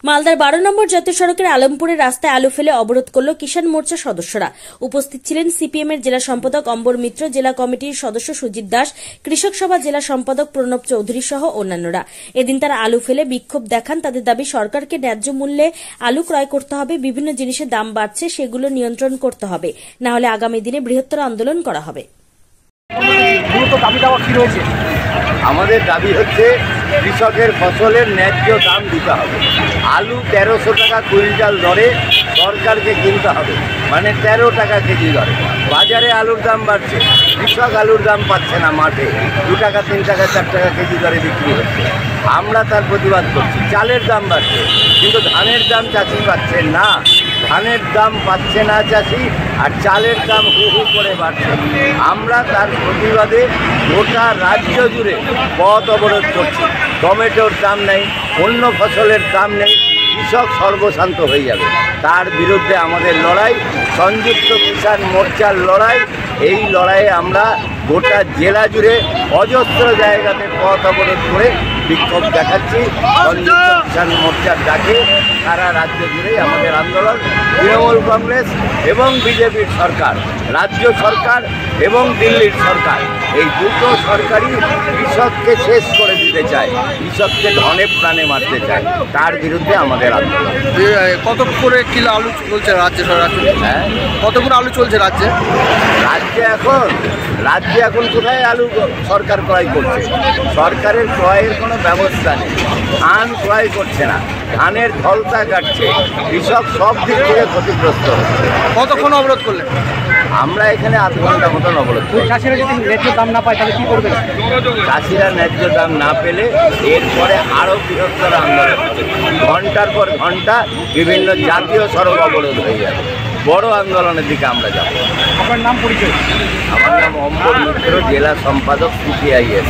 মালদার 12 নম্বর জাতীয় সড়কের আলমপুরের রাস্তায় আলু ফেলে অবরোধ করল কিষাণ মোর্চা সদস্যরা। উপস্থিত ছিলেন সিপিএম এর জেলা সম্পাদক অম্বর মিত্র, জেলা কমিটির সদস্য সুজিত দাস, কৃষক সভা জেলা সম্পাদক প্রণব চৌধুরী সহ অন্যান্যরা। এদিন তারা আলু ফেলে বিক্ষোভ দেখান। তাদের দাবি সরকারকে ন্যায্য মূল্যে আলু ক্রয় করতে হবে, বিভিন্ন জিনিসের দাম বাড়ছে সেগুলো নিয়ন্ত্রণ করতে হবে, না হলে আগামী দিনে বৃহত্তর আন্দোলন করা হবে। আমাদের দাবি হচ্ছে কৃষকের ফসলের ন্যায্য দাম দিতে হবে। আলু 1300 টাকা কুইন্টাল দরে সরকারকে কিনতে হবে, মানে 13 টাকা কেজি দরে। বাজারে আলুর দাম বাড়ছে, কৃষক আলুর দাম পাচ্ছে না, মাঠে 2 টাকা 3 টাকা 4 টাকা কেজি দরে বিক্রি হচ্ছে। আমরা তার প্রতিবাদ করছি। চালের দাম বাড়ছে, কিন্তু ধানের দাম চাষি পাচ্ছেন না। ধানের দাম পাচ্ছে না চাষি, আর চালের দাম হু হু করে বাড়ছে। আমরা তার প্রতিবাদে গোটা রাজ্য জুড়ে পথ অবরোধ করছি। টমেটোর দাম নেই, অন্য ফসলের দাম নেই, কৃষক সর্বশান্ত হয়ে যাবে। তার বিরুদ্ধে আমাদের লড়াই, সংযুক্ত কিষাণ মোর্চার লড়াই। এই লড়াইয়ে আমরা গোটা জেলা জুড়ে অজস্র জায়গাতে পথ অবরোধ করে বিক্ষোভ দেখাচ্ছি। সংযুক্ত কিষাণ মোর্চার ডাকে সারা রাজ্য জুড়েই আমাদের আন্দোলন। তৃণমূল কংগ্রেস এবং বিজেপির সরকার, রাজ্য সরকার এবং দিল্লির সরকার, এই দুটো সরকারই কৃষককে শেষ করে দিতে চায়, কৃষককে ধনে প্রাণে মারতে চায়। তার বিরুদ্ধে আমাদের আন্দোলন। কত করে কিলো আলু চলছে রাজ্যে? হ্যাঁ, কত করে আলু চলছে রাজ্যে? রাজ্যে এখন কোথায় আলু সরকার ক্রয় করছে? সরকারের ক্রয়ের কোনো ব্যবস্থা নেই। ধান ক্রয় করছে না, ধানের ধলতা কাটছে, কৃষক সব দিক থেকে ক্ষতিগ্রস্ত হচ্ছে। কতক্ষণ অবরোধ করলেন? আমরা এখানে আধ ঘন্টা মতন অবরোধ করি। চাষিরা যদি ন্যায্য দাম না পায় তাহলে কি করবে? চাষিরা ন্যায্য দাম না পেলে এরপরে আরও বৃহত্তর আন্দোলন হবে। ঘন্টার পর ঘন্টা বিভিন্ন জাতীয় সড়ক অবরোধ হয়ে যাবে। বড় আন্দোলনের দিকে আমরা যাব। আপনার নাম, পরিচয়? আমার নাম অম্বর মিত্র, জেলা সম্পাদক সিপিআইএম।